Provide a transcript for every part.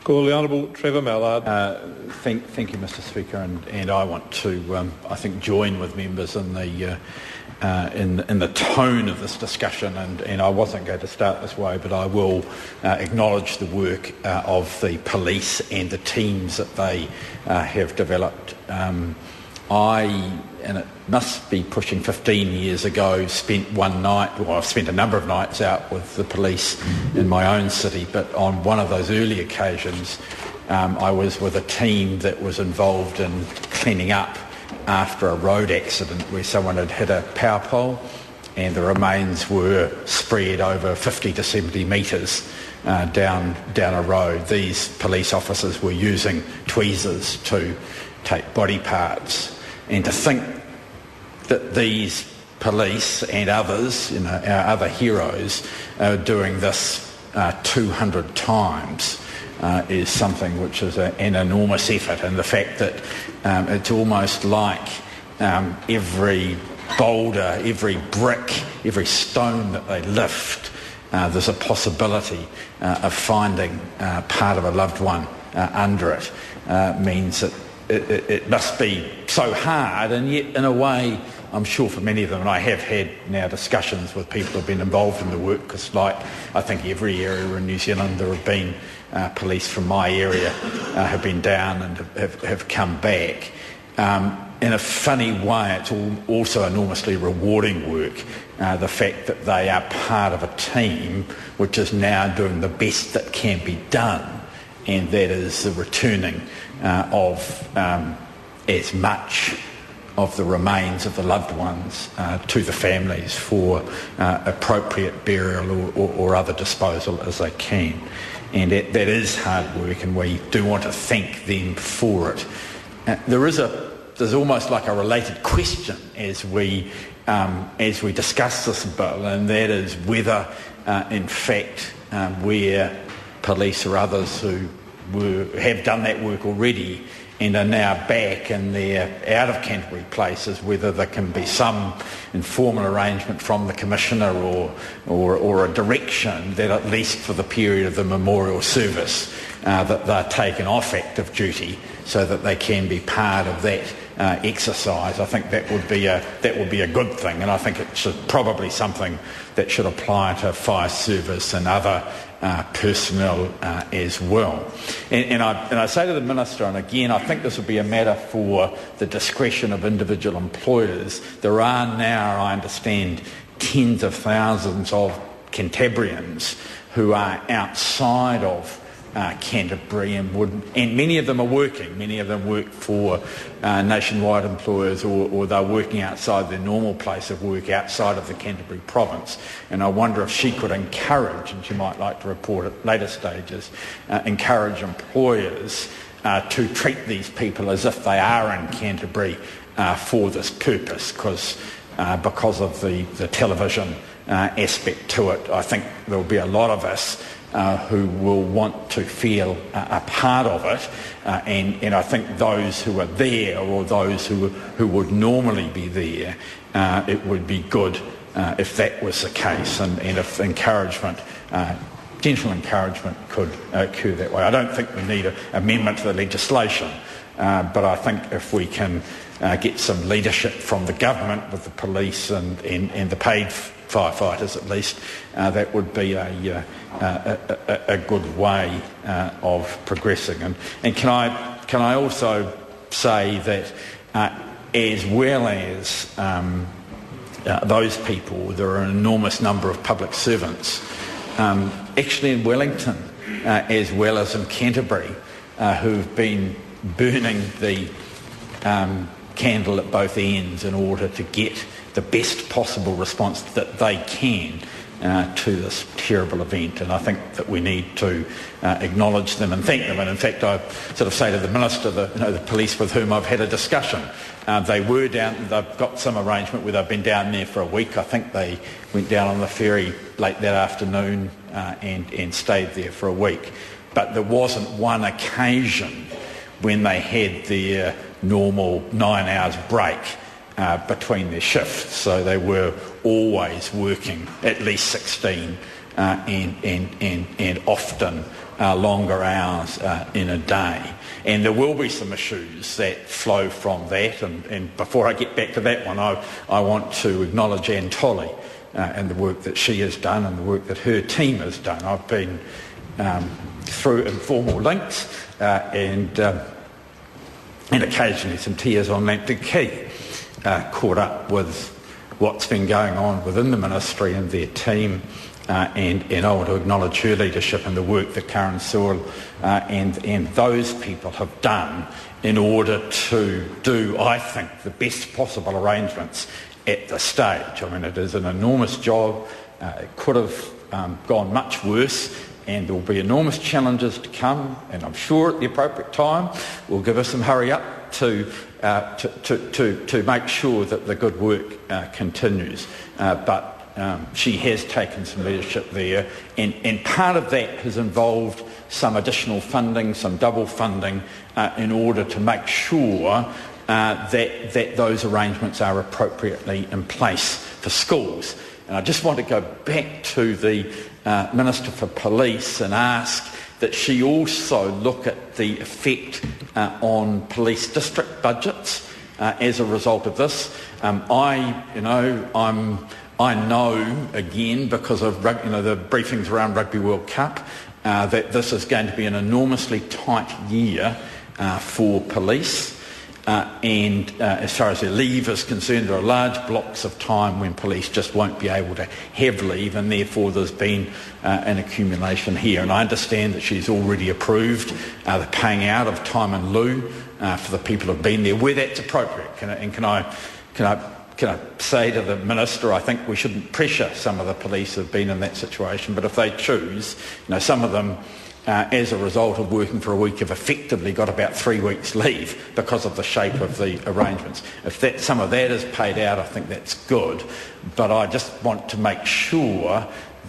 Call the Honourable Trevor Mallard. Thank you, Mr. Speaker, and I want to, I think, join with members in the tone of this discussion, and I wasn't going to start this way, but I will acknowledge the work of the police and the teams that they have developed. And it must be pushing 15 years ago, spent I've spent a number of nights out with the police in my own city, but on one of those early occasions, I was with a team that was involved in cleaning up after a road accident where someone had hit a power pole and the remains were spread over 50 to 70 metres down a road. These police officers were using tweezers to take body parts. And to think that these police and others, our other heroes, are doing this 200 times is something which is an enormous effort. And the fact that it's almost like every boulder, every brick, every stone that they lift, there's a possibility of finding part of a loved one under it, means that it must be so hard, and yet in a way I'm sure for many of them, and I have had now discussions with people who have been involved in the work, because like I think every area in New Zealand there have been police from my area have been down and have come back. In a funny way, it's also enormously rewarding work, the fact that they are part of a team which is now doing the best that can be done, and that is the returning of as much of the remains of the loved ones to the families for appropriate burial or other disposal as they can. And that is hard work, and we do want to thank them for it. There's almost like a related question as we discuss this bill, and that is whether, in fact, where police or others who have done that work already and are now back in their out of Canterbury places, whether there can be some informal arrangement from the Commissioner or a direction that at least for the period of the memorial service that they're taken off active duty so that they can be part of that exercise. I think that would be a good thing, and I think it should probably something that should apply to fire service and other personnel as well. And I say to the Minister, and again I think this would be a matter for the discretion of individual employers, there are now, I understand, tens of thousands of Cantabrians who are outside of Canterbury and many of them are working. Many of them work for nationwide employers, or they're working outside their normal place of work outside of the Canterbury province. And I wonder if she could encourage, and she might like to report at later stages, encourage employers to treat these people as if they are in Canterbury for this purpose, because of the television aspect to it. I think there will be a lot of us who will want to feel a part of it, and I think those who are there, or those who would normally be there, it would be good if that was the case, and if encouragement, gentle encouragement could occur that way. I don't think we need an amendment to the legislation, but I think if we can get some leadership from the government with the police and the paid firefighters at least, that would be a good way of progressing. And can I also say that as well as those people, there are an enormous number of public servants, actually in Wellington as well as in Canterbury, who've been burning the candle at both ends in order to get the best possible response that they can to this terrible event. And I think that we need to acknowledge them and thank them. And in fact, I sort of say to the Minister, the police with whom I've had a discussion, they were down, they've got some arrangement where they've been down there for a week. I think they went down on the ferry late that afternoon and stayed there for a week. But there wasn't one occasion when they had their normal 9 hours break between their shifts. So they were always working at least 16 and often longer hours in a day. And there will be some issues that flow from that. And before I get back to that one, I want to acknowledge Anne Tolley and the work that she has done and the work that her team has done. I've been through informal links and occasionally some tears on Lambton Quay, caught up with what's been going on within the ministry and their team, and I want to acknowledge her leadership and the work that Karen Sewell and those people have done in order to do, I think, the best possible arrangements at this stage. I mean, it is an enormous job. It could have gone much worse, and there will be enormous challenges to come, and I'm sure at the appropriate time we'll give us some hurry up to make sure that the good work continues. But she has taken some leadership there, and part of that has involved some additional funding, some double funding, in order to make sure that those arrangements are appropriately in place for schools. And I just want to go back to the Minister for Police and ask that she also look at the effect on police district budgets as a result of this. I know, again, because of the briefings around Rugby World Cup, that this is going to be an enormously tight year for police. And as far as their leave is concerned, there are large blocks of time when police just won't be able to have leave, and therefore there's been an accumulation here. And I understand that she's already approved the paying out of time in lieu for the people who've been there, where that's appropriate. Can I say to the Minister, I think we shouldn't pressure some of the police who've been in that situation, but if they choose, some of them, as a result of working for a week, have effectively got about 3 weeks leave because of the shape of the arrangements. If some of that is paid out, I think that's good, but I just want to make sure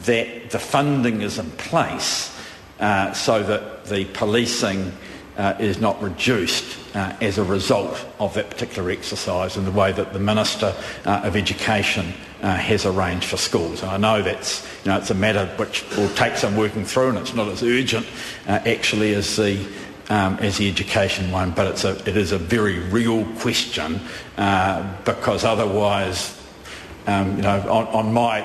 that the funding is in place so that the policing is not reduced as a result of that particular exercise in the way that the Minister of Education has arranged for schools. And I know that's it's a matter which will take some working through, and it's not as urgent actually as the education one, but it is a very real question because otherwise, on my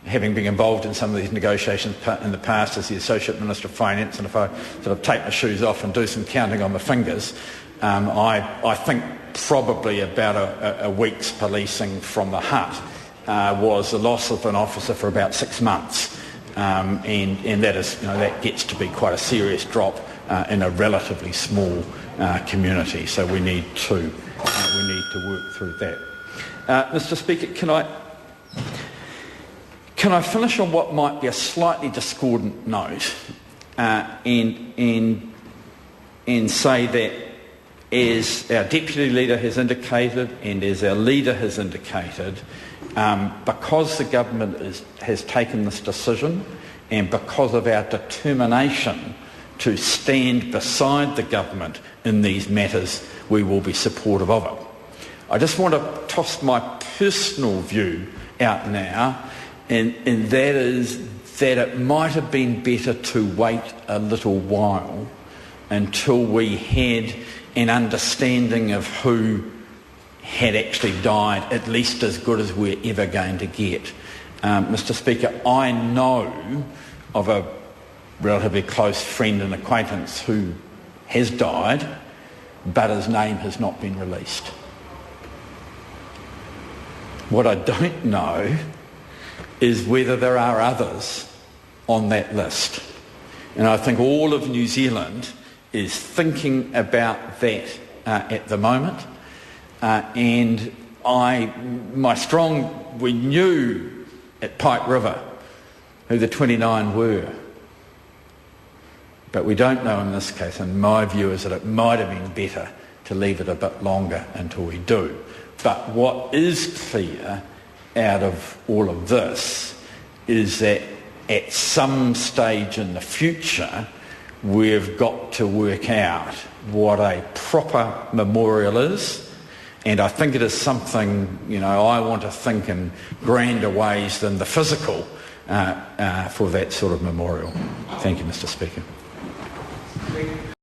having been involved in some of these negotiations in the past as the Associate Minister of Finance, and if I sort of take my shoes off and do some counting on the fingers, I think probably about a week's policing from the hut was the loss of an officer for about 6 months, and that is that gets to be quite a serious drop in a relatively small community. So we need to work through that. Mr. Speaker, can I finish on what might be a slightly discordant note and say that, as our Deputy Leader has indicated and as our Leader has indicated, because the Government has taken this decision and because of our determination to stand beside the Government in these matters, we will be supportive of it. I just want to toss my personal view out now, and that is that it might have been better to wait a little while until we had an understanding of who had actually died, at least as good as we're ever going to get. Mr. Speaker, I know of a relatively close friend and acquaintance who has died, but his name has not been released. What I don't know is whether there are others on that list. And I think all of New Zealand is thinking about that at the moment. We knew at Pike River who the 29 were. But we don't know in this case, and my view is that it might have been better to leave it a bit longer until we do. But what is clear out of all of this is that at some stage in the future we've got to work out what a proper memorial is, and I think it is something I want to think in grander ways than the physical for that sort of memorial. Thank you, Mr. Speaker.